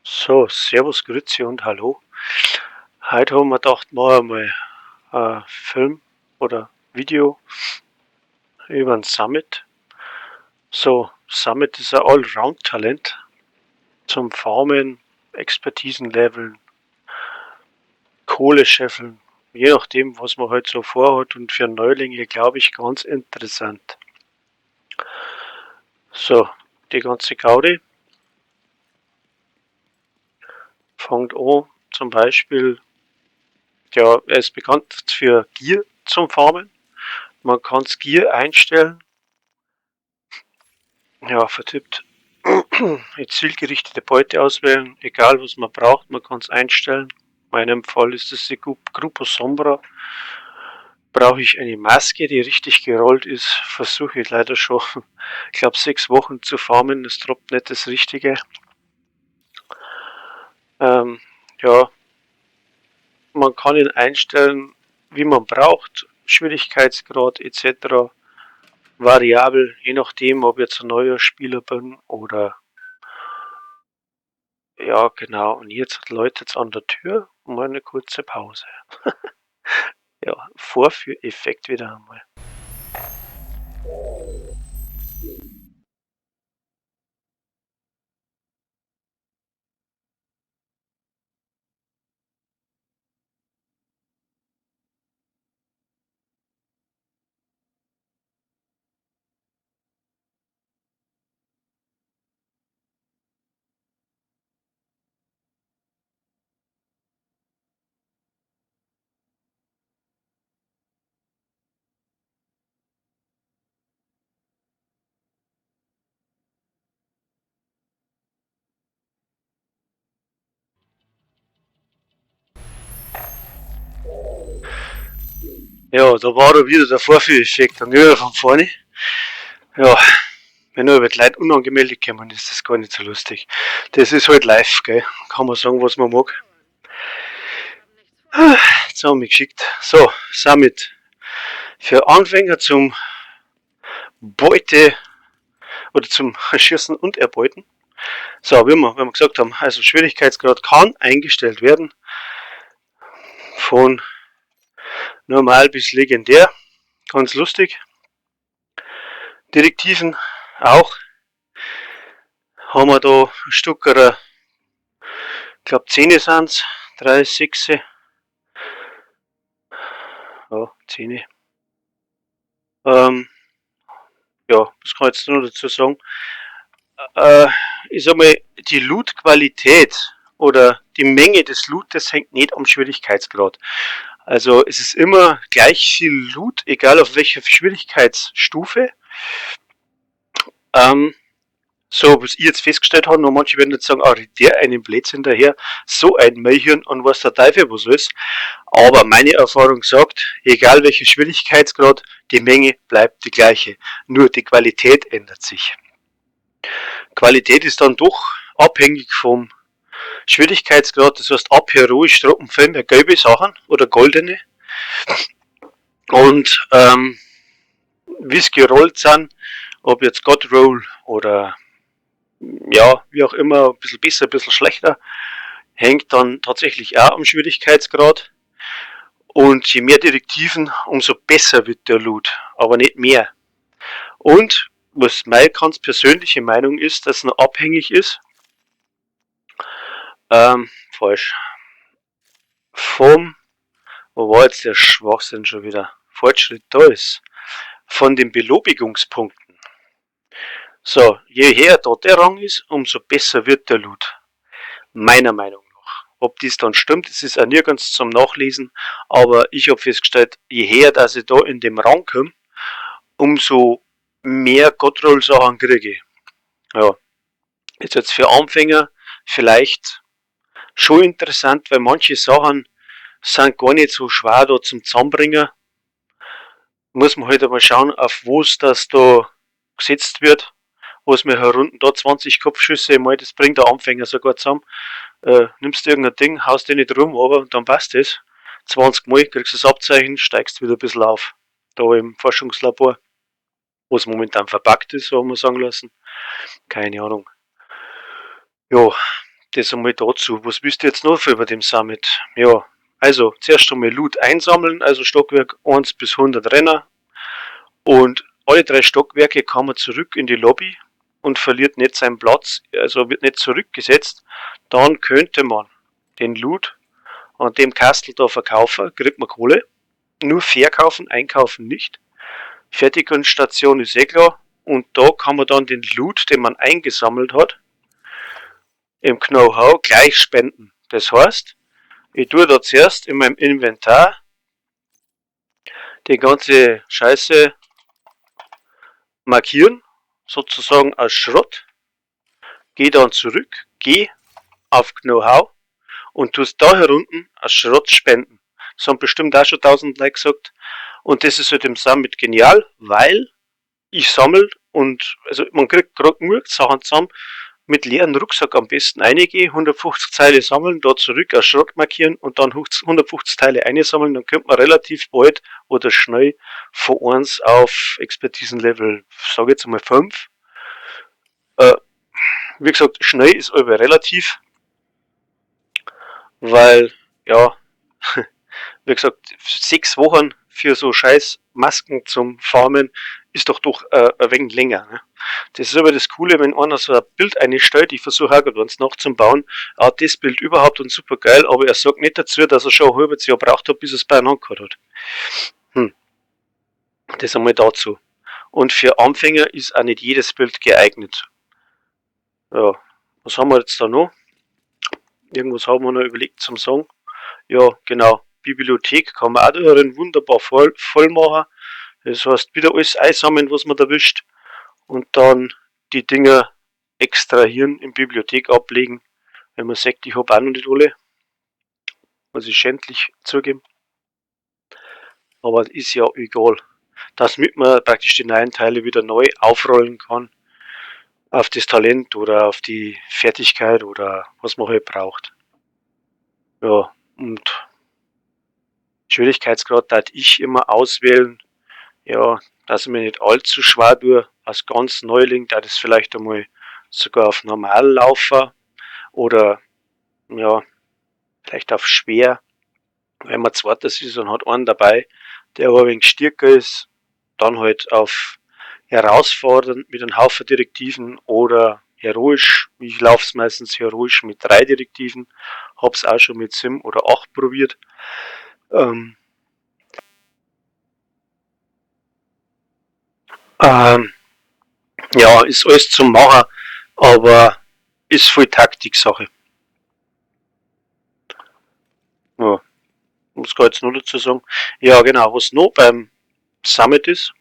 So, Servus, Grüezi und Hallo. Heute haben wir gedacht, machen wir mal ein Film oder Video über ein Summit. So, Summit ist ein Allround-Talent zum Farmen, Expertisen leveln, Kohle scheffeln, je nachdem, was man halt so vorhat, und für Neulinge, glaube ich, ganz interessant. So, die ganze Gaudi fängt an, zum Beispiel, ja, er ist bekannt für Gier zum Farmen. Man kann das Gier einstellen, ja, vertippt, eine zielgerichtete Beute auswählen, egal was man braucht, man kann es einstellen. In meinem Fall ist es die Grupo Sombra. Brauche ich eine Maske, die richtig gerollt ist, versuche ich leider schon, ich glaube, 6 Wochen zu farmen, es droppt nicht das Richtige. Ja, man kann ihn einstellen, wie man braucht, Schwierigkeitsgrad etc. variabel, je nachdem, ob ich jetzt ein neuer Spieler bin oder, ja, genau. Und jetzt läutet es an der Tür, mal eine kurze Pause. Ja, Vorführeffekt wieder einmal. Ja, da war er wieder der Vorführeffekt und wieder von vorne. Ja, wenn nur die Leute unangemeldet kommen, ist das gar nicht so lustig. Das ist halt live, gell? Kann man sagen, was man mag. Jetzt haben wir mich geschickt. So, Summit. Für Anfänger zum Beute oder zum Schießen und Erbeuten. So, wie wir gesagt haben, also Schwierigkeitsgrad kann eingestellt werden. Von normal bis legendär. Ganz lustig. Direktiven auch. Haben wir da ein Stück, ich glaube 10 sind es, 3, 6. Ja, 10. Ja, was kann ich jetzt noch dazu sagen? Ich sag mal, die Loot-Qualität oder die Menge des Lootes hängt nicht am Schwierigkeitsgrad. Also es ist immer gleich viel Loot, egal auf welcher Schwierigkeitsstufe. So, was ich jetzt festgestellt habe, noch manche werden jetzt sagen, der einen Blödsinn daher, so ein Mäuchern und was der Teufel was ist. Aber meine Erfahrung sagt, egal welcher Schwierigkeitsgrad, die Menge bleibt die gleiche. Nur die Qualität ändert sich. Qualität ist dann doch abhängig vom Schwierigkeitsgrad, das heißt, ab heroisch droppen viel mehr gelbe Sachen oder goldene. Und wie es gerollt sind, ob jetzt God Roll oder ja, wie auch immer, ein bisschen besser, ein bisschen schlechter, hängt dann tatsächlich auch am Schwierigkeitsgrad. Und je mehr Direktiven, umso besser wird der Loot, aber nicht mehr. Und was meine ganz persönliche Meinung ist, dass es noch abhängig ist, falsch, vom, wo war jetzt der Schwachsinn schon wieder? Fortschritt da ist. Von den Belobigungspunkten. So, je höher da der Rang ist, umso besser wird der Loot. Meiner Meinung nach. Ob dies dann stimmt, das ist auch nirgends zum Nachlesen, aber ich habe festgestellt, je höher dass ich da in dem Rang komme, umso mehr Godroll-Sachen kriege. Ja, ist jetzt für Anfänger vielleicht schon interessant, weil manche Sachen sind gar nicht so schwer da zum Zusammenbringen. Muss man halt einmal schauen, auf was das da gesetzt wird. Was mir herunten da 20 Kopfschüsse mal, das bringt der Anfänger sogar zusammen. Nimmst du irgendein Ding, haust dir nicht rum, aber und dann passt das. 20 Mal kriegst du das Abzeichen, steigst wieder ein bisschen auf. Da im Forschungslabor. wo es momentan verpackt ist, so haben wir sagen lassen. Keine Ahnung. Ja, das einmal dazu. Was wisst ihr jetzt noch für über dem Summit? Ja, also zuerst einmal Loot einsammeln, also Stockwerk 1 bis 100 Renner. Und alle 3 Stockwerke kann man zurück in die Lobby und verliert nicht seinen Platz, also wird nicht zurückgesetzt. Dann könnte man den Loot an dem Kastel da verkaufen, kriegt man Kohle. Nur verkaufen, einkaufen nicht. Fertigungsstation ist eh klar. Und da kann man dann den Loot, den man eingesammelt hat, im Know-how gleich spenden. Das heißt, ich tue da zuerst in meinem Inventar die ganze Scheiße markieren, sozusagen als Schrott, gehe dann zurück, gehe auf Know-how und tue es da herunten als Schrott spenden. Das haben bestimmt auch schon 1000 Leute gesagt. Und das ist halt im Summit genial, weil ich sammle und also man kriegt gerade genug Sachen zusammen, mit leeren Rucksack am besten einige, 150 Teile sammeln, da zurück als Schrott markieren und dann 150 Teile einsammeln, dann könnte man relativ bald oder schnell von 1 auf Expertisenlevel, sage jetzt mal 5. Wie gesagt, schnell ist aber relativ, weil, ja, wie gesagt, 6 Wochen für so scheiß Masken zum Farmen ist doch ein wenig länger. Ne? Das ist aber das Coole, wenn einer so ein Bild einstellt, ich versuche auch gerade eins nachzubauen, das Bild überhaupt und super geil, aber er sagt nicht dazu, dass er schon ein halbes Jahr braucht hat, bis er es beieinander gehabt hat. Das einmal dazu. Und für Anfänger ist auch nicht jedes Bild geeignet. Ja, was haben wir jetzt da noch? Irgendwas haben wir noch überlegt zum Sagen. Ja, genau. Bibliothek kann man auch darin wunderbar voll machen. Das heißt, wieder alles einsammeln, was man erwischt. Und dann die Dinger extrahieren, in Bibliothek ablegen. Wenn man sagt, ich habe auch noch nicht alle. Muss ich schändlich zugeben. Aber das ist ja egal. Damit man praktisch die neuen Teile wieder neu aufrollen kann. Auf das Talent oder auf die Fertigkeit oder was man halt braucht. Ja, und Schwierigkeitsgrad darf ich immer auswählen. Ja, dass ich mir nicht allzu schwer tue. Als ganz Neuling, da das vielleicht einmal sogar auf normal laufen oder ja, vielleicht auf schwer. Wenn man zweites ist und hat einen dabei, der aber ein wenig stärker ist, dann halt auf herausfordernd mit einem Haufen Direktiven oder heroisch. Ich laufe es meistens heroisch mit 3 Direktiven, hab's auch schon mit 7 oder 8 probiert. Ja, ist alles zum Machen, aber ist voll Taktiksache. Ja, was kann ich jetzt noch dazu sagen? Ja, genau, was noch beim Summit ist,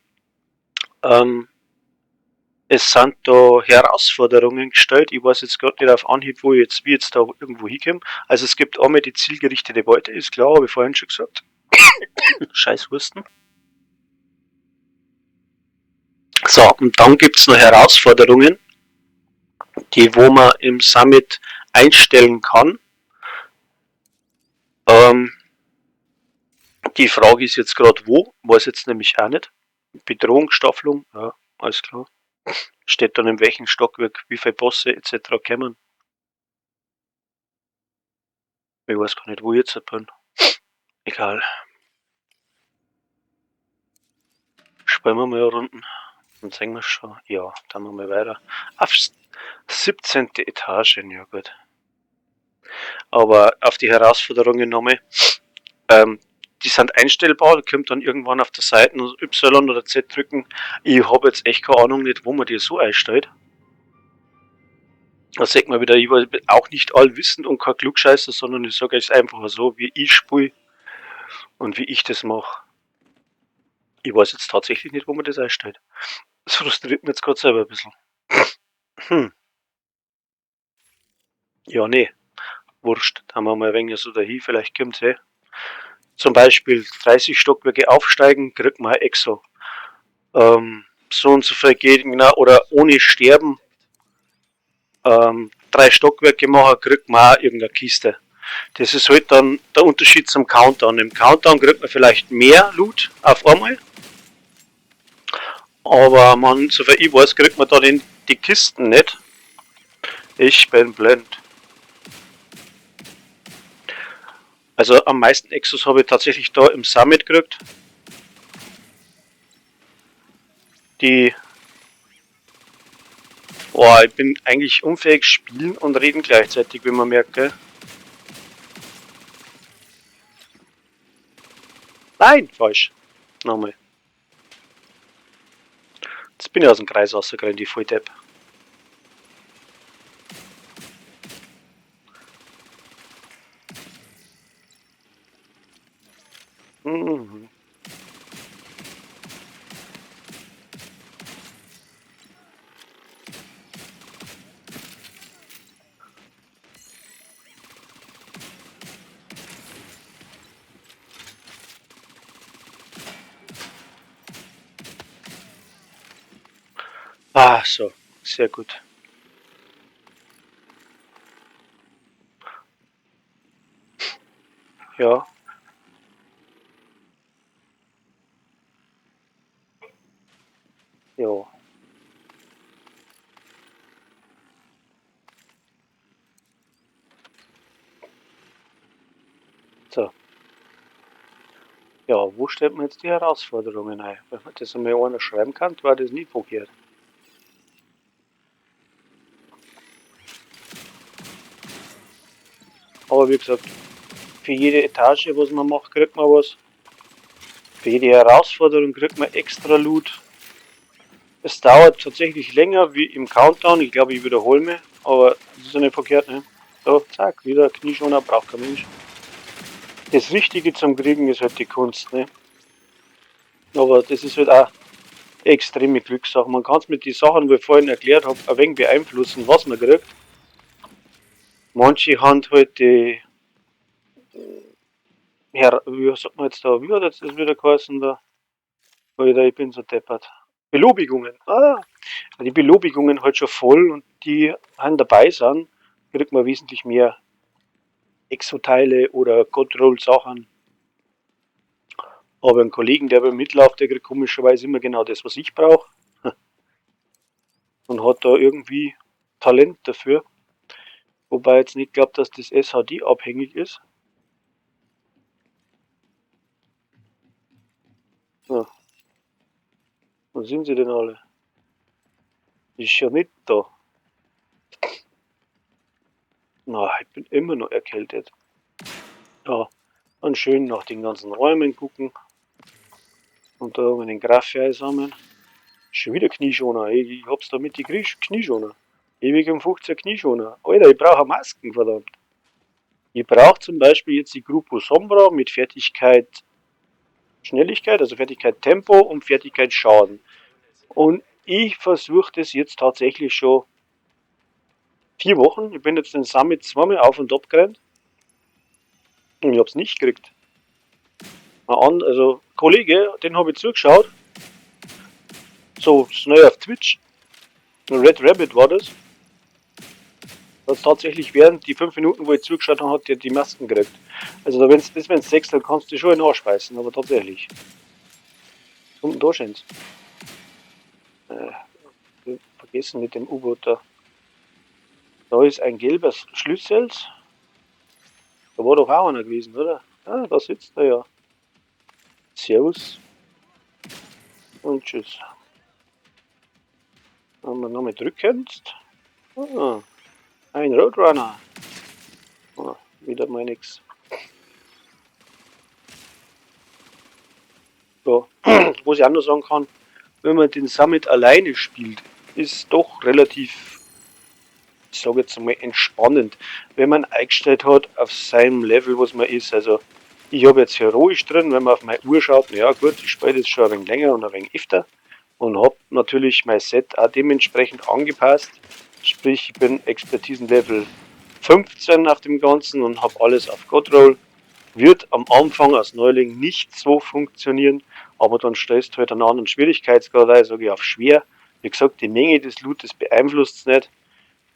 es sind da Herausforderungen gestellt. Ich weiß jetzt gerade nicht auf Anhieb, wie jetzt da irgendwo hinkomme. Also es gibt einmal die zielgerichtete Beute, ist klar, habe ich vorhin schon gesagt. Scheiß Husten. So, und dann gibt es noch Herausforderungen, die wo man im Summit einstellen kann. Die Frage ist jetzt gerade wo, weiß jetzt nämlich auch nicht. Bedrohungsstaffelung, ja, alles klar. Steht dann in welchem Stockwerk, wie viele Bosse etc. kommen. Ich weiß gar nicht, wo ich jetzt bin. Egal. Spielen wir mal eine Runde. Dann sehen wir schon. Ja, dann machen wir weiter. Auf 17. Etage, ja gut. Aber auf die Herausforderungen nochmal. Die sind einstellbar, da kommt dann irgendwann auf der Seite Y oder Z drücken. Ich habe jetzt echt keine Ahnung nicht, wo man die so einstellt. Da sagt man wieder, ich war auch nicht allwissend und kein Klugscheißer, sondern ich sage es einfach so, wie ich spiele und wie ich das mache. Ich weiß jetzt tatsächlich nicht, wo man das einstellt. Das frustriert mich jetzt gerade selber ein bisschen. Ja, nee. Wurscht. Da haben wir mal ein wenig so dahin, vielleicht kommt's eh. Zum Beispiel 30 Stockwerke aufsteigen, kriegt man ein Exo. So und so viel Gegner oder ohne Sterben 3 Stockwerke machen, kriegt man auch irgendeine Kiste. Das ist halt dann der Unterschied zum Countdown. Im Countdown kriegt man vielleicht mehr Loot auf einmal. Aber man, soviel ich weiß, kriegt man da die Kisten nicht. Ich bin blind. Also am meisten Exos habe ich tatsächlich da im Summit gekriegt. Die... Oh, ich bin eigentlich unfähig spielen und reden gleichzeitig, wie man merkt, gell? Nein, falsch. Nochmal. Jetzt bin ich aus dem Kreis rausgerannt, die Volldepp. Mhm. Ah, so. Sehr gut. Ja. Ja. So. Ja, wo stellt man jetzt die Herausforderungen ein? Wenn man das einmal einer schreiben kann, war das nie verkehrt. Aber wie gesagt, für jede Etage, was man macht, kriegt man was. Für jede Herausforderung kriegt man extra Loot. Es dauert tatsächlich länger wie im Countdown. Ich glaube, ich wiederhole mich, aber das ist ja nicht verkehrt, ne? So, zack, wieder Knieschoner, braucht kein Mensch. Das Wichtige zum Kriegen ist halt die Kunst, ne? Aber das ist halt auch extreme Glückssache. Man kann es mit den Sachen, wie ich vorhin erklärt habe, ein wenig beeinflussen, was man kriegt. Manche haben halt die, wie sagt man jetzt da, wie hat jetzt das wieder geheißen da? Alter, ich bin so deppert. Belobigungen. Ah, die Belobigungen halt schon voll und die haben dabei sind, kriegt man wesentlich mehr Exoteile oder Control-Sachen. Aber ein Kollegen, der beim mitläuft, der kriegt komischerweise immer genau das, was ich brauche. Und hat da irgendwie Talent dafür. Wobei ich jetzt nicht glaube, dass das SHD abhängig ist. Ja. Wo sind sie denn alle? Ist ja nicht da. Na, ich bin immer noch erkältet. Ja, dann schön nach den ganzen Räumen gucken. Und da haben wir den Graffei sammeln. Schon wieder Knieschoner. Ich hab's da mit die Knieschoner. Ewig um 15 Knieschoner. Alter, ich brauche Masken, verdammt. Ich brauche zum Beispiel jetzt die Gruppo Sombra mit Fertigkeit Schnelligkeit, also Fertigkeit Tempo und Fertigkeit Schaden. Und ich versuche das jetzt tatsächlich schon 4 Wochen. Ich bin jetzt den Summit zweimal auf und ab gerannt. Und ich hab's nicht gekriegt. Also Kollege, den habe ich zugeschaut. So schnell auf Twitch. Red Rabbit war das. Das tatsächlich während die 5 Minuten, wo ich zugeschaut habe, hat der die Masken gekriegt. Also da wenn's 6, dann kannst du schon in den Arsch beißen, aber tatsächlich. Unten da scheint's. Vergessen mit dem U-Boot da. Da ist ein gelber Schlüssel. Da war doch auch einer gewesen, oder? Ah, da sitzt er ja. Servus. Und tschüss. Wenn wir nochmal drückend. Ah, ein Roadrunner. Ah, wieder mal nix. So, was ich auch noch sagen kann, wenn man den Summit alleine spielt, ist doch relativ, ich sage jetzt mal, entspannend, wenn man eingestellt hat auf seinem Level, was man ist. Also ich habe jetzt heroisch drin, wenn man auf meine Uhr schaut, ja gut, ich spiele das schon ein wenig länger und ein wenig öfter und habe natürlich mein Set auch dementsprechend angepasst. Sprich, ich bin Expertisen-Level 15 auf dem Ganzen und habe alles auf Godroll. Wird am Anfang als Neuling nicht so funktionieren, aber dann stellst du halt einen anderen Schwierigkeitsgrad ein, sage ich auf schwer. Wie gesagt, die Menge des Lootes beeinflusst es nicht,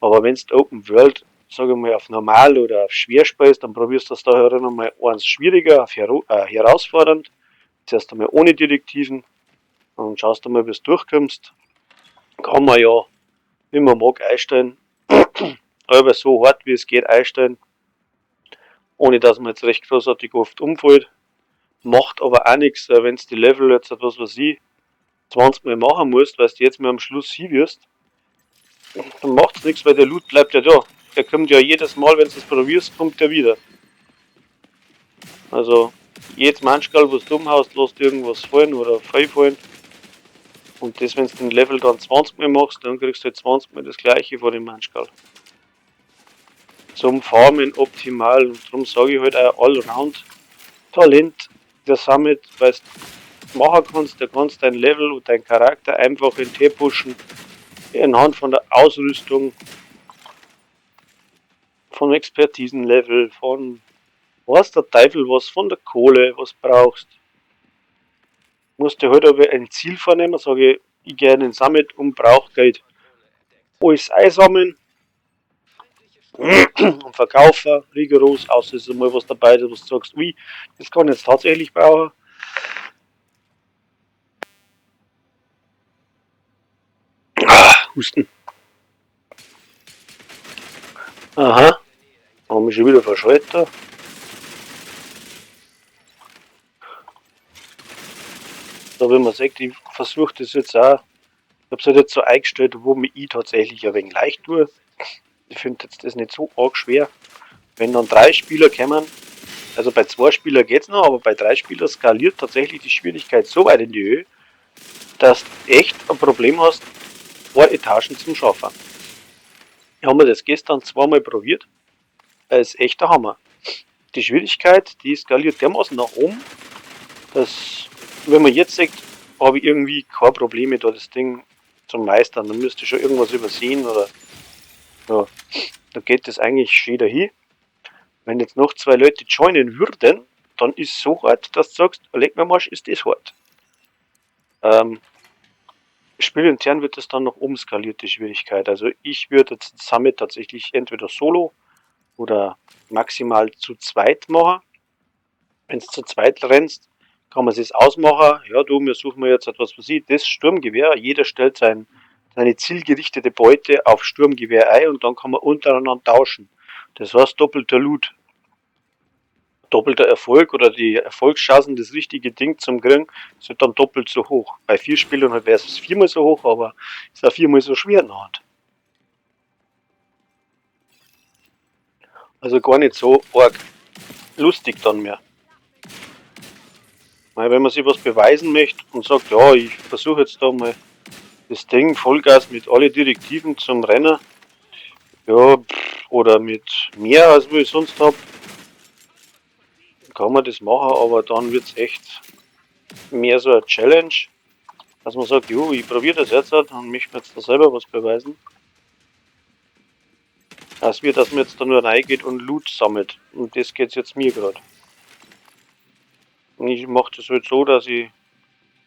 aber wenn du Open World, sage ich mal, auf normal oder auf schwer spielst, dann probierst du das da herin einmal eins schwieriger, auf herausfordernd, zuerst einmal ohne Direktiven Und schaust du mal, bis du durchkommst. Kann man ja, wie man mag, einstellen. Aber so hart wie es geht einstellen. Ohne dass man jetzt recht großartig oft umfällt. Macht aber auch nichts, wenn du die Level jetzt, was weiß ich, 20 Mal machen musst, weil du jetzt mal am Schluss hin wirst. Dann macht es nichts, weil der Loot bleibt ja da. Der kommt ja jedes Mal, wenn du es probierst, kommt der wieder. Also, jedes Manschgal, was du umhaust, lässt irgendwas fallen oder frei fallen. Und das, wenn du den Level dann 20 Mal machst, dann kriegst du halt 20 Mal das gleiche von dem Manschgal. Zum Farmen optimal. Und darum sage ich halt auch Allround Talent der Summit, weil du machen kannst, da kannst dein Level und dein Charakter einfach in T pushen. Anhand von der Ausrüstung, vom Expertisenlevel, von was der Teufel was, von der Kohle, was brauchst. Musst du halt aber ein Ziel vornehmen, sage ich gehe in den Summit und brauche Geld. Alles einsammeln und verkaufen, rigoros, außer es ist mal was dabei, was du sagst, wie, das kann ich jetzt tatsächlich brauchen. Husten. Aha, haben wir schon wieder verschaltet. Da wenn man sagt, ich versuche das jetzt auch, ich habe es halt jetzt so eingestellt, wo mir ich tatsächlich ein wenig leicht tue. Ich finde jetzt das nicht so arg schwer. Wenn dann 3 Spieler kommen, also bei 2 Spielern geht es noch, aber bei 3 Spielern skaliert tatsächlich die Schwierigkeit so weit in die Höhe, dass du echt ein Problem hast, 2 Etagen zum Schaffen. Ich habe mir das gestern zweimal probiert. Das ist echt der Hammer. Die Schwierigkeit, die skaliert dermaßen nach oben, dass, wenn man jetzt sagt, habe ich irgendwie keine Probleme, da das Ding zum Meistern, dann müsste ich schon irgendwas übersehen oder ja, da geht das eigentlich schön dahin. Wenn jetzt noch 2 Leute joinen würden, dann ist es so hart, dass du sagst, leg mir mal, ist das hart. Spielintern wird es dann noch oben skaliert, die Schwierigkeit. Also ich würde jetzt Summit tatsächlich entweder solo oder maximal zu zweit machen. Wenn du zu zweit rennst, kann man es ausmachen. Ja, du, wir suchen jetzt etwas für Sie, das Sturmgewehr. Jeder stellt seine zielgerichtete Beute auf Sturmgewehr ein und dann kann man untereinander tauschen. Das heißt doppelter Loot. Doppelter Erfolg oder die Erfolgschancen, das richtige Ding zum kriegen, sind dann doppelt so hoch. Bei 4 Spielern wäre es 4-mal so hoch, aber ist auch 4-mal so schwer in der Hand. Also gar nicht so arg lustig dann mehr. Weil wenn man sich was beweisen möchte und sagt, ja, ich versuche jetzt da mal das Ding Vollgas mit alle Direktiven zum Rennen, ja, oder mit mehr als wir sonst habe, kann man das machen, aber dann wird es echt mehr so eine Challenge, dass man sagt, jo, ich probiere das jetzt und möchte mir jetzt da selber was beweisen. Als wir, dass man jetzt da nur reingeht und Loot sammelt. Und das geht jetzt mir gerade. Und ich mache das halt so, dass ich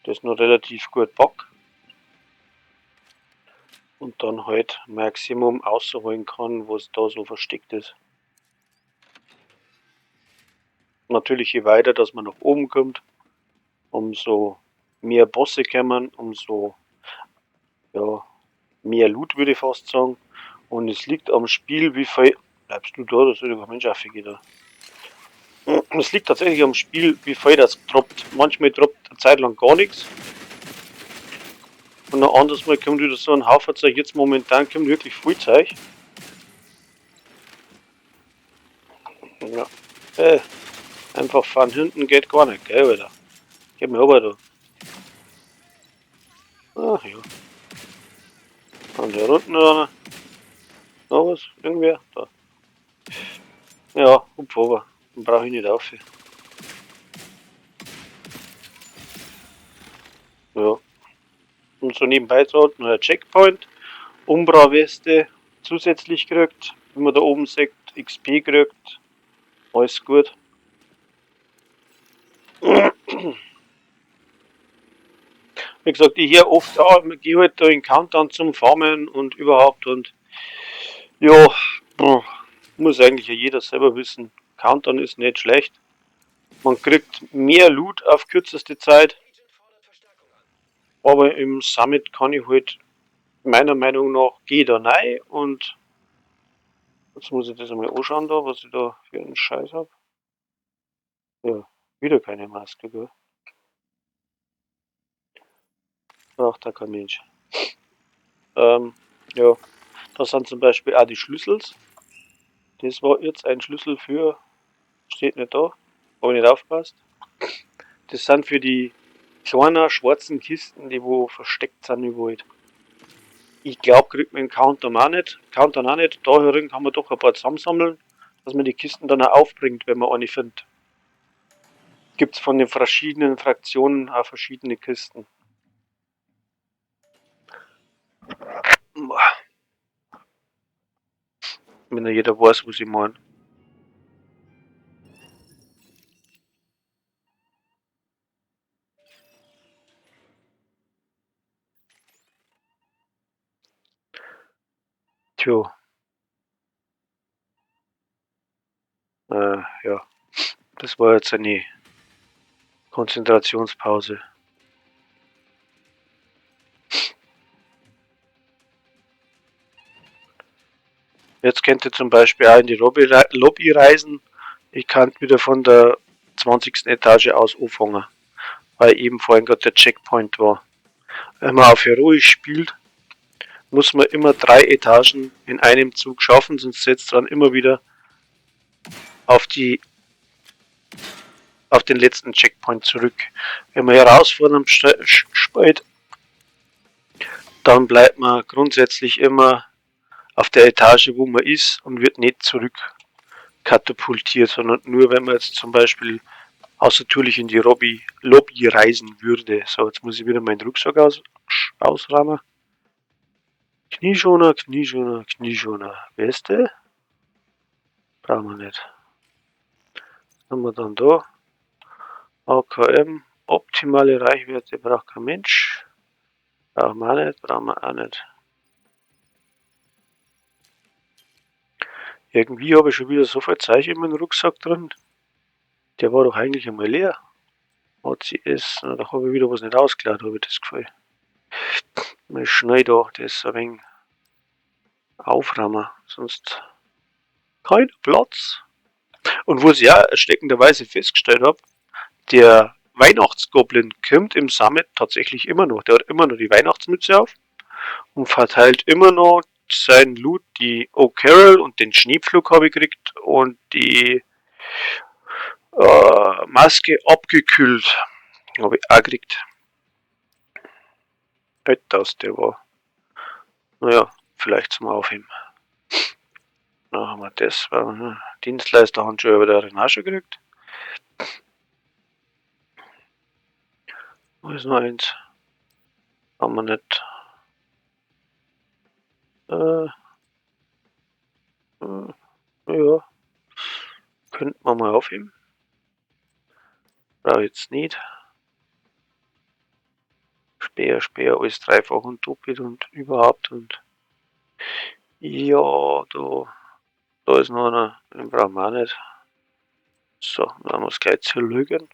das noch relativ gut pack. Und dann halt Maximum rausholen kann, was da so versteckt ist. Natürlich je weiter, dass man nach oben kommt, umso mehr Bosse kommen, umso ja, mehr Loot würde ich fast sagen. Und es liegt am Spiel, wie viel. Bleibst du da? Das soll kein Mensch aufgehen da. Es liegt tatsächlich am Spiel, wie viel das droppt. Manchmal droppt eine Zeit lang gar nichts. Und noch anders mal kommt wieder so ein Haufen Zeug. Jetzt momentan kommt wirklich viel Zeug. Ja. Einfach fahren hinten geht gar nicht, gell, Alter. Gib mir aber da. Ach ja. Und da unten noch was? Irgendwer? Da. Ja, hupf aber. Dann brauche ich nicht auf. Ja. Und so nebenbei so noch ein Checkpoint. Umbra-Weste zusätzlich gekriegt. Wenn man da oben sagt, XP gekriegt. Alles gut. Wie gesagt, ich höre oft, ich gehe halt da in Countdown zum Farmen und überhaupt und ja, muss eigentlich ja jeder selber wissen. Countdown ist nicht schlecht. Man kriegt mehr Loot auf kürzeste Zeit. Aber im Summit kann ich halt meiner Meinung nach gehe da rein und jetzt muss ich das einmal anschauen da, was ich da für einen Scheiß habe. Ja, wieder keine Maske, gell? Braucht da kein Mensch. Ja, da sind zum Beispiel auch die Schlüssels. Das war jetzt ein Schlüssel für, steht nicht da, habe ich nicht aufgepasst. Das sind für die kleinen schwarzen Kisten, die wo versteckt sind überall. Ich glaube, kriegt man den Countdown auch nicht. Da herin kann man doch ein paar zusammensammeln, dass man die Kisten dann auch aufbringt, wenn man eine findet. Gibt es von den verschiedenen Fraktionen auch verschiedene Kisten. Wenn ja jeder weiß, was ich meine. Tja. Ja. Das war jetzt eine Konzentrationspause. Jetzt könnt ihr zum Beispiel auch in die Lobby reisen. Ich kann wieder von der 20. Etage aus anfangen, weil eben vorhin gerade der Checkpoint war. Wenn man auf Heroisch spielt, muss man immer 3 Etagen in einem Zug schaffen, sonst setzt man immer wieder auf den letzten Checkpoint zurück. Wenn man herausfordernd spielt, dann bleibt man grundsätzlich immer auf der Etage, wo man ist und wird nicht zurück katapultiert, sondern nur wenn man jetzt zum Beispiel außertürlich in die Lobby reisen würde. So, jetzt muss ich wieder meinen Rucksack ausrahmen. Knieschoner, Knieschoner, Knieschoner. Beste? Brauchen wir nicht. Was haben wir dann da? AKM, optimale Reichweite braucht kein Mensch. Brauchen wir auch nicht, brauchen wir auch nicht. Irgendwie habe ich schon wieder so viel Zeug in meinem Rucksack drin. Der war doch eigentlich einmal leer. ACS, na, da habe ich wieder was nicht ausgeladen, habe ich das Gefühl. Mal schnell da das ein wenig aufräumen, sonst kein Platz. Und was ich auch erschreckenderweise festgestellt habe, der Weihnachtsgoblin kommt im Summit tatsächlich immer noch. Der hat immer noch die Weihnachtsmütze auf und verteilt immer noch seinen Loot. Die O'Carroll und den Schneepflug habe ich gekriegt und die Maske abgekühlt habe ich auch gekriegt. Das der war. Naja, vielleicht zum Aufheben. Dann haben wir das. Dienstleister haben schon wieder eine Asche gekriegt. Wo ist noch eins? Haben wir nicht. Ja. Könnten wir mal aufheben. Brauche ich jetzt nicht. Speer, alles dreifach und doppelt und überhaupt und ja, da ist noch einer, den brauchen wir auch nicht. So, dann haben wir es gleich zerlügen.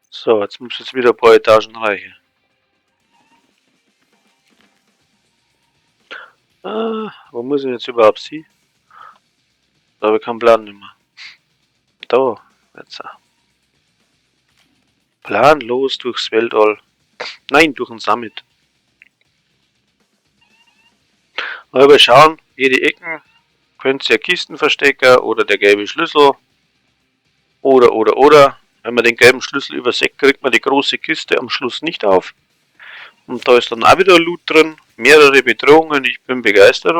So, jetzt muss es wieder ein paar Etagen reichen. Wo muss ich jetzt überhaupt sein? Da habe ich keinen Plan mehr. Da, jetzt. Planlos durchs Weltall. Nein, durch den Summit. Aber schauen, jede Ecken könnt ihr Kistenverstecker oder der gelbe Schlüssel. Oder. Wenn man den gelben Schlüssel übersägt, kriegt man die große Kiste am Schluss nicht auf. Und da ist dann auch wieder Loot drin. Mehrere Bedrohungen, ich bin begeistert.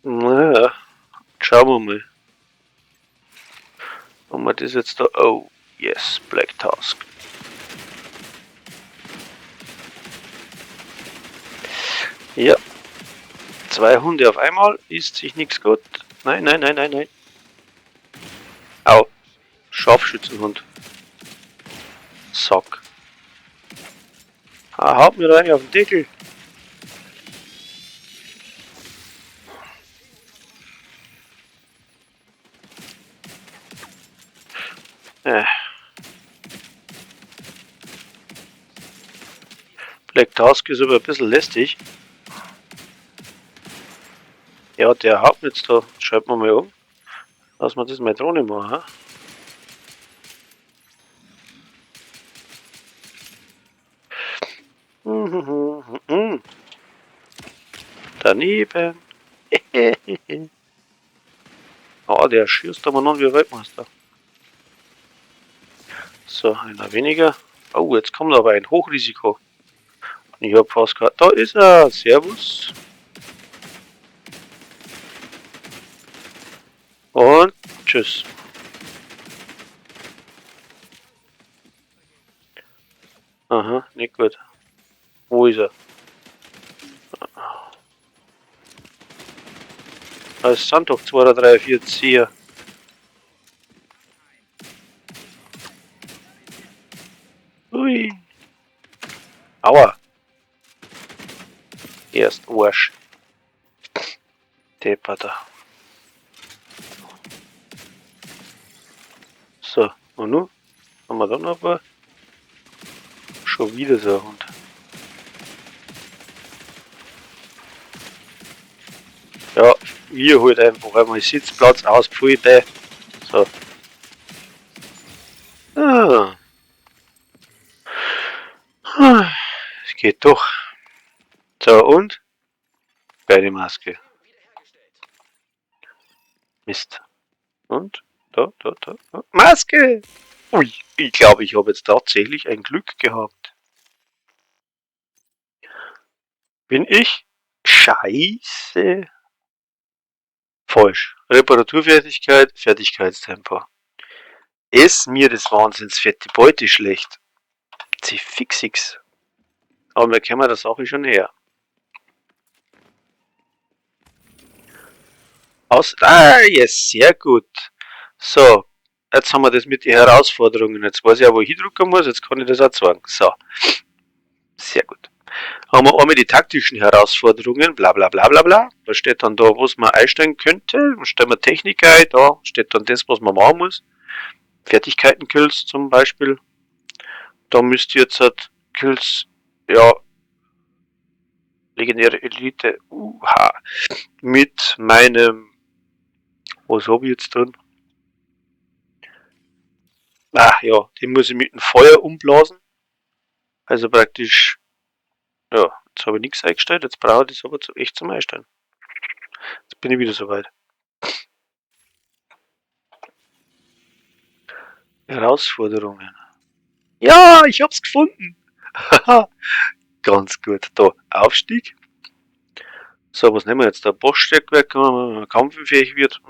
Naja, schauen wir mal. Haben wir das jetzt da? Oh, yes, Black Task. Ja. 2 Hunde auf einmal, isst sich nichts gut. Nein. Au. Scharfschützenhund. Sack. Haut mir rein auf den Deckel. Black Task ist aber ein bisschen lästig. Ja, der haut jetzt da. Schreibt man mal um. Lass mal das mit Drohne machen. Daneben. Oh, der schießt aber noch wie Weltmeister. So, einer weniger. Oh, jetzt kommt aber ein Hochrisiko. Ich hab fast gerade. Da ist er. Servus. Und tschüss. Aha, nicht gut. Wo ist er? Es sind doch 2 oder 3, 4 Zieher. Ui. Aua. Erst Arsch. Depperter. So, und nun? Haben wir da noch ein paar? Schon wieder so ein Hund. Ja, wir halt einfach einmal Sitzplatz ausgefüllt. So. Ah. Es geht doch. So, und? Geile Maske. Mist. Und? Da. Maske! Ui, ich glaube, ich habe jetzt tatsächlich ein Glück gehabt. Bin ich? Scheiße. Falsch. Reparaturfertigkeit, Fertigkeitstempo. Ist mir des Wahnsinns fett, die Beute schlecht. Sie fixix. Aber wir kennen das auch schon näher. Yes, sehr gut. So, jetzt haben wir das mit den Herausforderungen. Jetzt weiß ich auch, wo ich hindrücken muss. Jetzt kann ich das auch zeigen. So, sehr gut. Haben wir einmal die taktischen Herausforderungen, bla bla bla bla bla. Da steht dann da, was man einstellen könnte. Da stellen wir Technik ein, da steht dann das, was man machen muss. Fertigkeiten-Kills zum Beispiel. Da müsst ihr jetzt halt Kills, ja, legendäre Elite, mit meinem, was habe ich jetzt drin? Ach ja, den muss ich mit dem Feuer umblasen. Also praktisch, ja, jetzt habe ich nichts eingestellt, jetzt brauche ich das aber echt zum Einstellen. Jetzt bin ich wieder soweit. Herausforderungen. Ja, ich hab's gefunden. Ganz gut. Da, Aufstieg. So, was nehmen wir jetzt? Der Bossstärkwerk, kampfunfähig wird.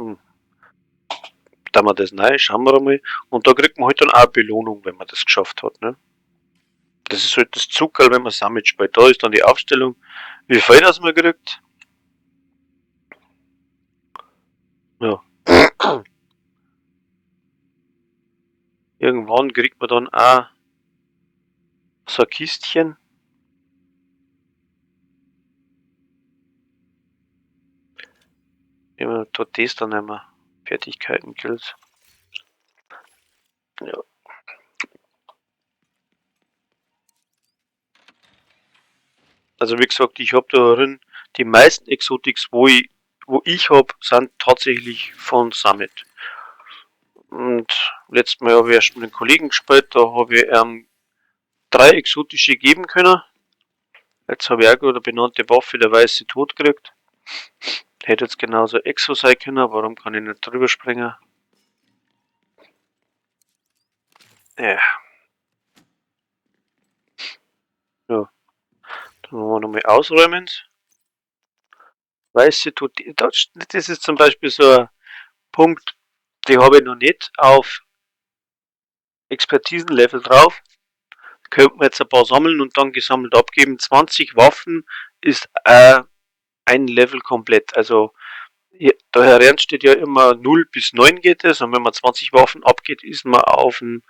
Da wir das rein, schauen wir einmal. Und da kriegt man halt dann auch Belohnung, wenn man das geschafft hat. Ne? Das ist halt das Zuckerl, wenn man Summit spielt. Da ist dann die Aufstellung, wie viel das man kriegt. Ja. Irgendwann kriegt man dann auch so ein Kistchen. Wenn man tut das dann nehmen. Fertigkeiten, Kills. Ja. Also wie gesagt, ich habe da drin die meisten Exotics, wo ich habe, sind tatsächlich von Summit. Und letztes Mal habe ich erst mit einem Kollegen gespielt, da habe ich 3 exotische geben können. Jetzt habe ich auch eine benannte Waffe, der weiße Tod gekriegt. Hätte jetzt genauso Exo sein können, warum kann ich nicht drüber springen? Ja. Ja. Dann wollen wir nochmal ausräumen. Weiße Tod, das ist zum Beispiel so ein Punkt, den habe ich noch nicht auf Expertisenlevel drauf. Könnten wir jetzt ein paar sammeln und dann gesammelt abgeben. 20 Waffen ist ein Level komplett. Also daher steht ja immer 0 bis 9 geht es, und wenn man 20 Waffen abgeht, ist man auf dem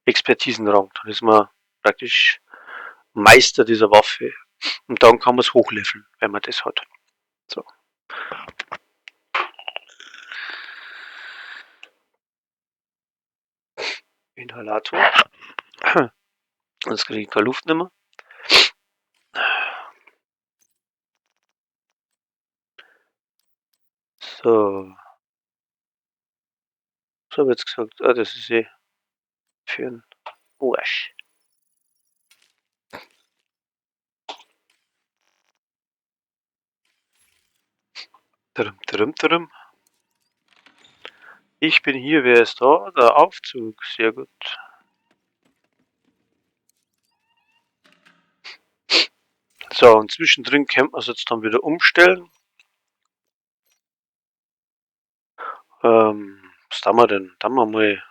Expertisenrang. Dann ist man praktisch Meister dieser Waffe. Und dann kann man es hochleveln, wenn man das hat. So. Inhalator. Jetzt kriege ich keine Luft mehr. So. Was habe ich jetzt gesagt? Ah, das ist eh für einen Arsch. Tadam. Ich bin hier, wer ist da? Der Aufzug, sehr gut. So, und zwischendrin können wir es jetzt dann wieder umstellen. Was tun wir denn? Dann wir mal.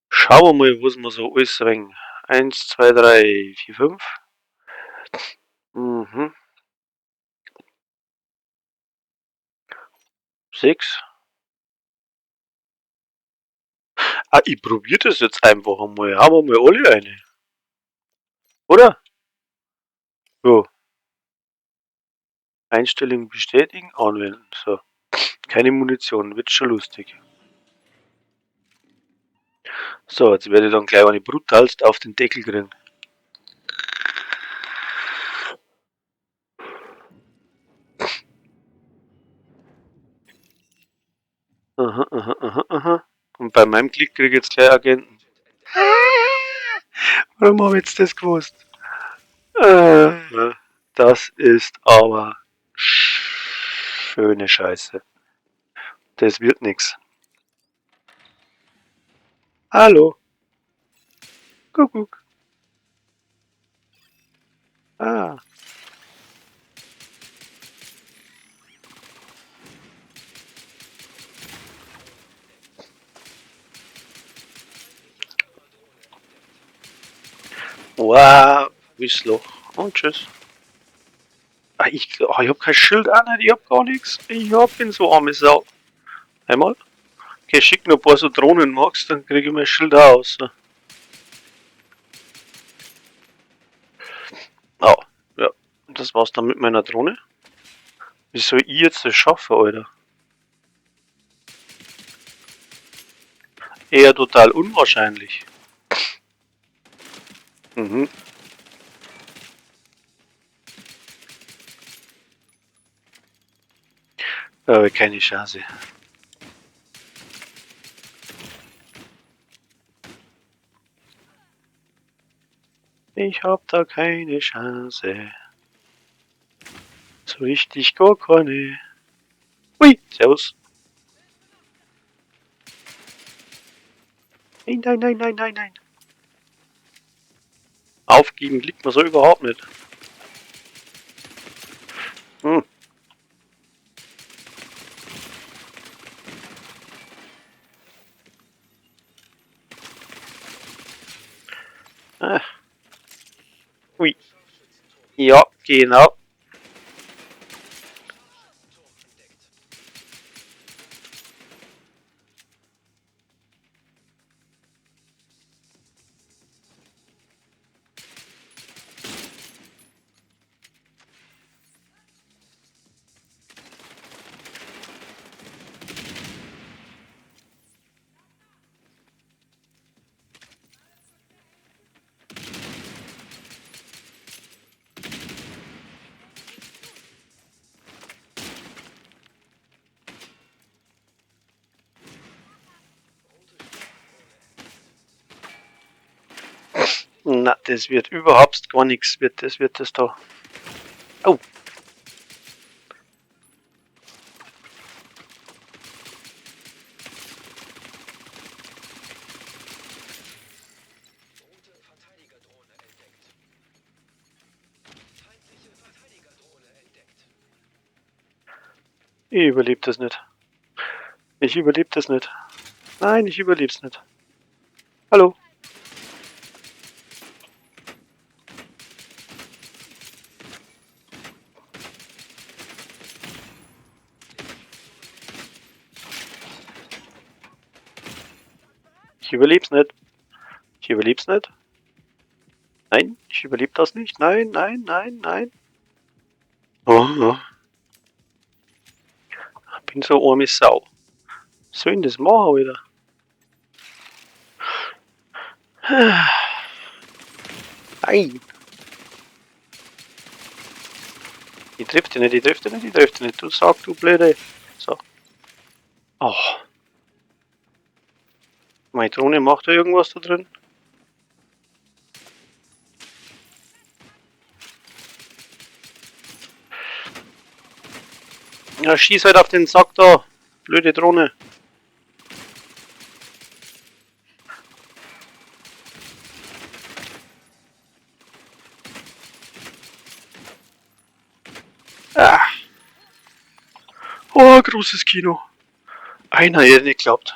Schauen wir mal, was wir so alles rein. 1, 2, 3, 4, 5. Mhm. 6. Ah, ich probiere das jetzt einfach einmal. Haben wir mal alle eine. Oder? So. Einstellungen bestätigen, anwenden. So. Keine Munition, wird schon lustig. So, jetzt werde ich dann gleich eine brutalst auf den Deckel kriegen. Aha. Und bei meinem Klick kriege ich jetzt gleich Agenten. Warum habe ich jetzt das gewusst? Das ist aber schöne Scheiße. Das wird nix. Hallo. Kuckuck. Ah. Wow. Wissloch. Und tschüss. Ich hab kein Schild an, ich hab gar nichts. Bin so arme Sau. Einmal. Okay, schick nur ein paar so Drohnen, magst, dann kriege ich mein Schild auch aus. Oh, ja. Das war's dann mit meiner Drohne. Wie soll ich jetzt das schaffen, Alter? Eher total unwahrscheinlich. Mhm. Aber keine Chance. Ich hab da keine Chance. So richtig gar keine. Ui, servus. Nein. Aufgeben liegt mir so überhaupt nicht. Hm. Ah. Ui. Ja, genau. Na, das wird überhaupt gar nichts. Wird das da. Oh. Ich überlebe das nicht. Ich überlebe das nicht. Nein, ich überleb's nicht. Hallo. Ich überleb's nicht. Ich überleb's nicht. Nein, ich überlebe das nicht. Nein. Oh. Ich bin so arme Sau. Was soll ich denn das machen, Alter? Nein. Die trifft ihn nicht, die trifft ihn nicht, die trifft ihn nicht. Du sag, du Blöde. So. Oh. Meine Drohne macht da irgendwas da drin? Ja, schieß halt auf den Sack da. Blöde Drohne. Ah. Oh, großes Kino. Einer hätte nicht geglaubt.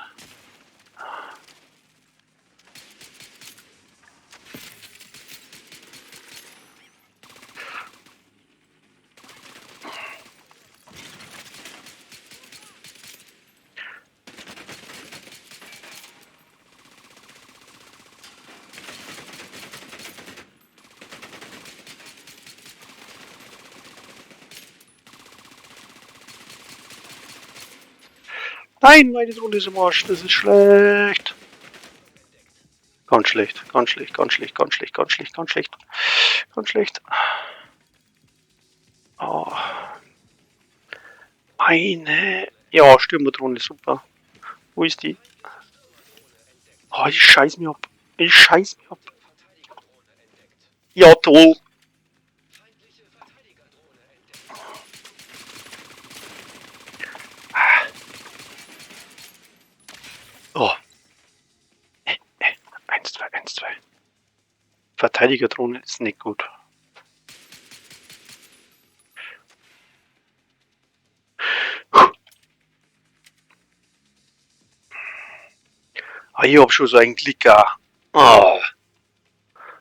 Nein, meine Drohne ist im Arsch. Das ist schlecht. Ganz schlecht, ganz schlecht, ganz schlecht, ganz schlecht, ganz schlecht, ganz schlecht. Ganz schlecht. Oh. Eine. Ja, Stürmerdrohne, super. Wo ist die? Oh, ich scheiß mir ab. Ich scheiß mir ab. Ja, toll. Oh. 1, 2, 1, 2. Verteidigerdrohne ist nicht gut. Ah, ich hab schon so einen Klicker. Oh.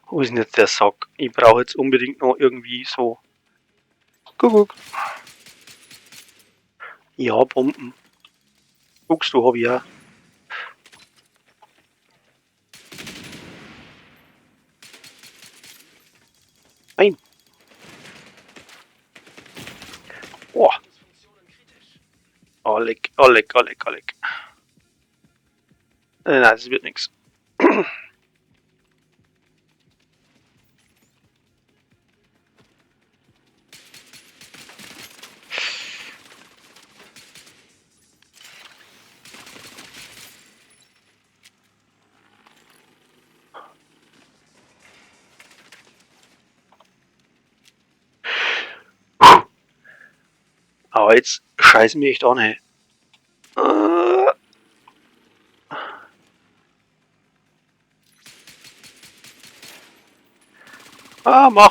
Wo ist denn jetzt der Sack? Ich brauche jetzt unbedingt noch irgendwie so. Guck. Ja, Bomben. Guckst du, hab ich ja. Nein. Oh. Oleg. Nein, das wird nichts. Aber jetzt scheiß mich echt an, hey.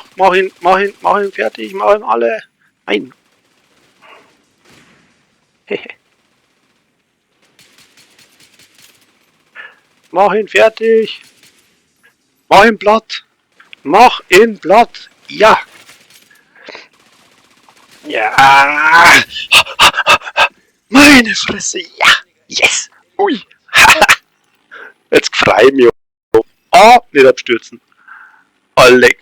Mach ihn fertig, mach ihn alle. Nein. Mach ihn fertig. Mach ihn platt. Mach ihn platt. Ja. Ja. Meine Fresse. Ja. Yes. Ui. Jetzt freu ich mich. Ah, nicht abstürzen. Oleg.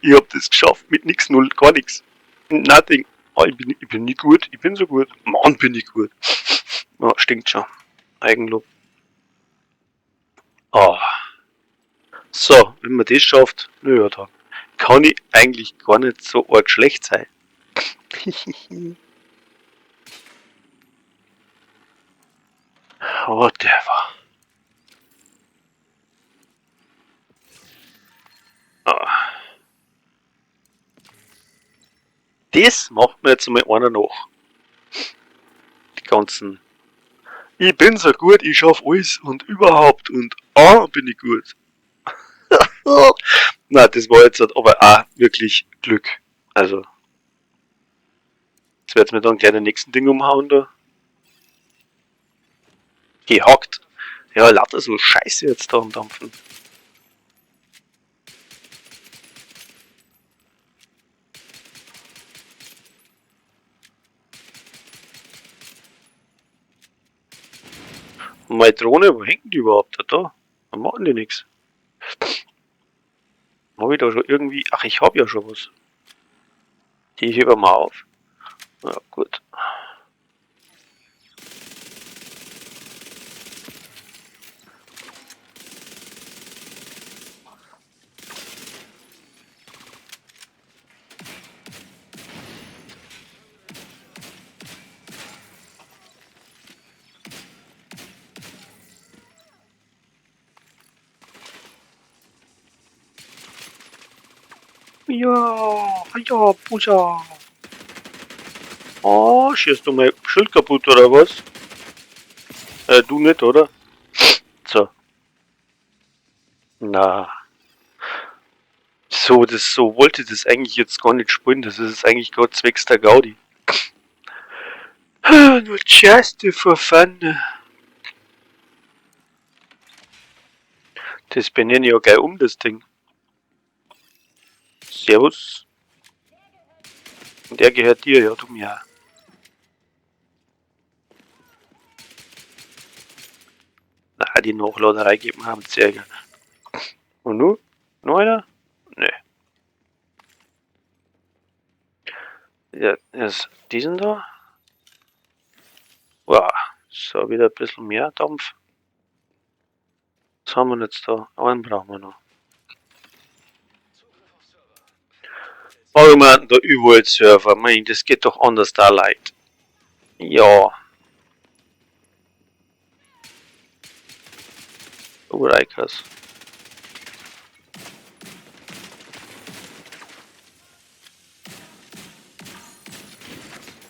Ich hab das geschafft mit nix, null, gar nix. Nothing. Oh, ich bin nicht gut. Ich bin so gut. Mann, bin ich gut. Ja, stinkt schon. Eigenlob. Oh. So, wenn man das schafft, naja, dann kann ich eigentlich gar nicht so arg schlecht sein. Whatever. Ah. Das macht mir jetzt mal einer nach. Die ganzen. Ich bin so gut, ich schaff alles und überhaupt und bin ich gut. Na, das war jetzt aber auch wirklich Glück. Also, jetzt wird's mir dann gleich den nächsten Ding umhauen da. Gehackt. Ja, lauter so Scheiße jetzt da am Dampfen. Und meine Drohne, wo hängen die überhaupt da? Da machen die nichts. Habe ich da schon irgendwie. Ach, ich habe ja schon was. Die heben wir mal auf. Ja, gut. Ja, ja, Buja. Oh, schießt du mein Schild kaputt oder was? Du nicht, oder? So. Na. So wollte das eigentlich jetzt gar nicht spielen. Das ist eigentlich gerade zwecks der Gaudi. Nur just for fun. Das benenne ich ja gleich um, das Ding. Servus. Und der gehört dir, ja, du mir. Na, die Nachladerei geben haben sehr gerne. Und nu? Noch einer? Ne. Ja, ist diesen da? Wow. So, wieder ein bisschen mehr Dampf. Was haben wir jetzt da? Einen brauchen wir noch. Warum hat da überall Server? Mein, das geht doch anders da leid. Ja. Reikas.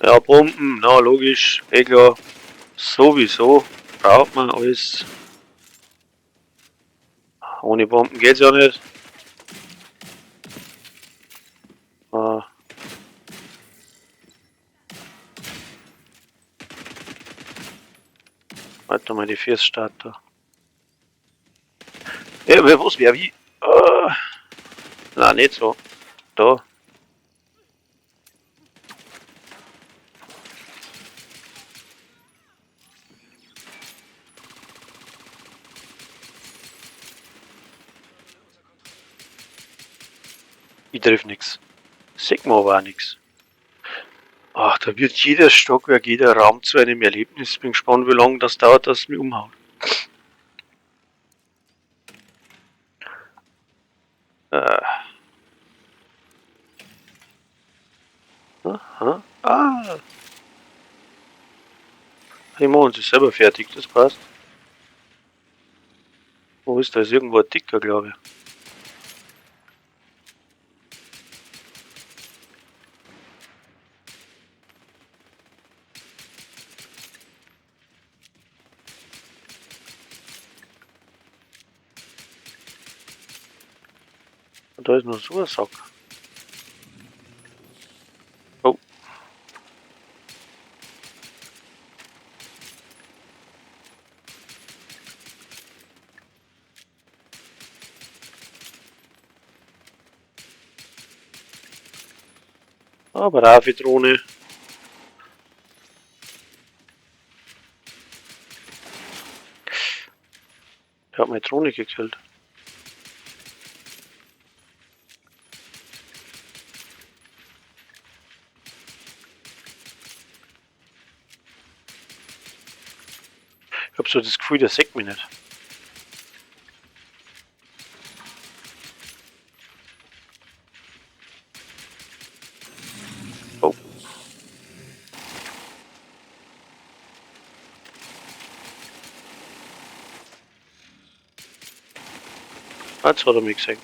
Ja, Bomben, na logisch, eh klar. Sowieso braucht man alles. Ohne Bomben geht's ja nicht. Warte mal, die First Starter. Ja, was wäre wie? Na, nicht so. Da. Ich triff nix. Sieht man aber auch nix. Ach, da wird jeder Stockwerk, jeder Raum zu einem Erlebnis. Bin gespannt, wie lange das dauert, dass es mich umhaut. Aha. Ah. Die machen sich selber fertig, das passt. Wo ist das? Irgendwo ein dicker, glaube ich. Und da ist noch so ein Sack. Oh. Ah, brave Drohne. Der hat meine Drohne gekillt. Ich hab so das Gefühl, der sieht mich nicht. Oh. Jetzt hat er mich gesehen.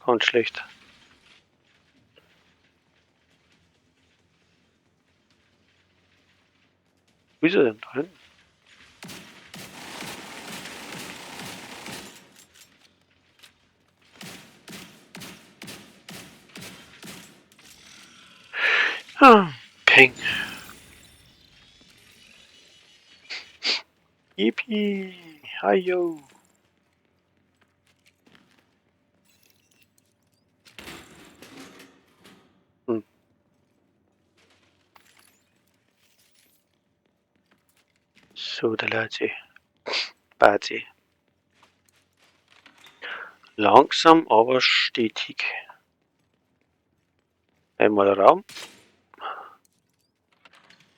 Ganz schlecht. Wo ist er denn da hinten? Ah, Peng. Yippie. Hi-yo. Hm. So, der Leute. Bazi. Langsam, aber stetig. Einmal Raum.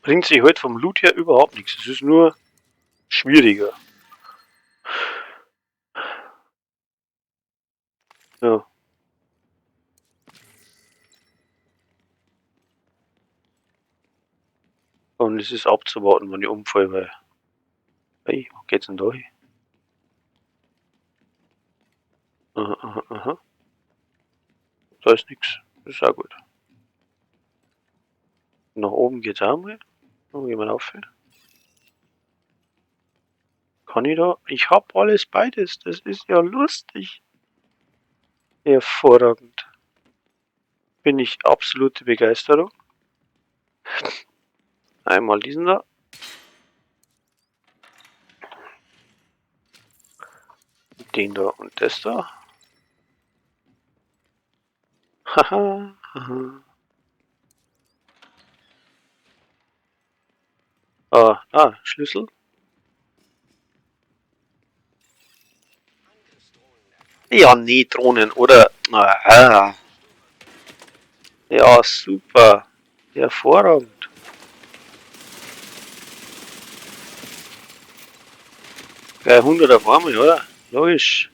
Bringt sich halt vom Loot her überhaupt nichts. Es ist nur schwieriger. Ja. Und Und es ist abzuwarten, wenn ich umfalle, weil... Hey, wo geht's denn da hin? Aha, aha, aha. Da ist nichts. Das ist auch gut. Nach oben geht's auch mal. Wo gehen wir auf? Kann ich da? Ich hab alles beides. Das ist ja lustig. Hervorragend. Bin ich absolute Begeisterung. Einmal diesen da. Den da und das da. Haha, haha. Schlüssel. Ja, nee, Drohnen, oder? Ja, super. Hervorragend. Gleich 100 auf einmal, oder? Logisch.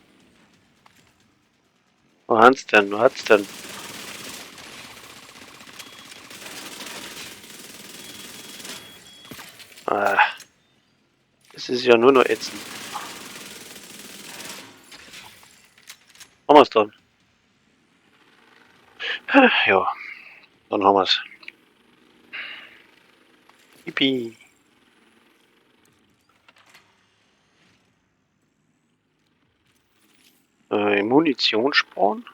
Wo hat's denn? Wo hat's denn? Das ist ja nur noch ätzend. Haben wir's dann? Ja, dann haben wir's. Yippie. Munition sparen.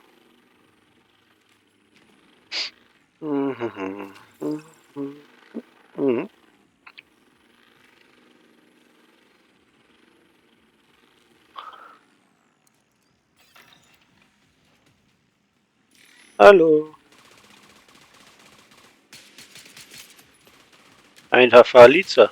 Mhm. Mhm. Hallo. Ein Hafalizer.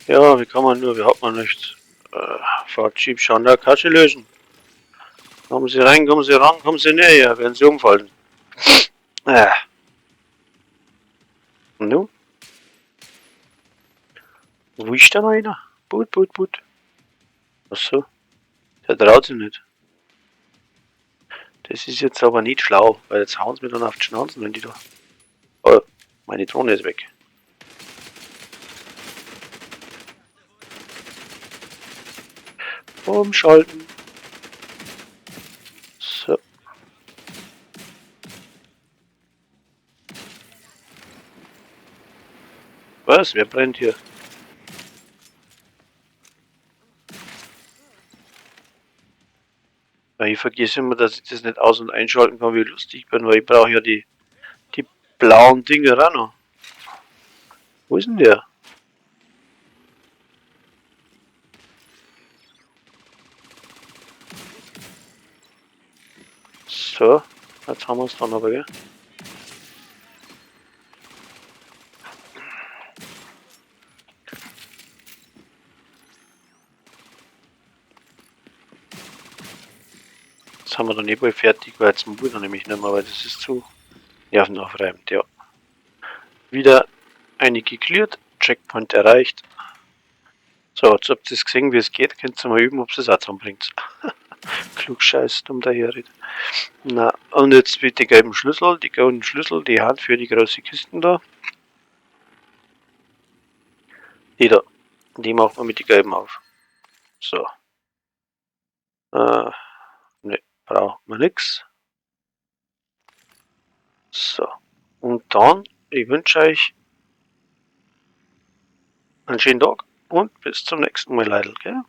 Ja, wie kann man nur, wie hat man nicht? Fahrtschieb schon der Kasche lösen. Kommen Sie rein, kommen Sie ran, kommen Sie näher, werden Sie umfallen. Nu? Wo ist denn einer? Put, put, put. Achso, der traut sich nicht. Das ist jetzt aber nicht schlau, weil jetzt hauen sie mir dann auf die Schnauzen, wenn die da... Oh, meine Drohne ist weg. Umschalten. So. Was? Wer brennt hier? Ja, ich vergesse immer, dass ich das nicht aus- und einschalten kann, wie lustig ich bin, weil ich brauche ja die blauen Dinger auch noch. Wo ist denn der? So, jetzt haben wir es dann aber, gell? Jetzt haben wir dann eh bald fertig, weil jetzt muss er nämlich nicht mehr, weil das ist zu nervenaufreibend, ja. Wieder eine gecleart, Checkpoint erreicht. So, jetzt habt ihr es gesehen, wie es geht, könnt ihr mal üben, ob ihr es auch zusammenbringt. Klugscheiß, dumm daherredet. Na, und jetzt mit die gelben Schlüssel, die goldenen Schlüssel, die Hand für die großen Kisten da. Die da, die machen wir mit die gelben auf. So. Ne, braucht man nix. So. Und dann, ich wünsche euch einen schönen Tag und bis zum nächsten Mal, Leidl, gell?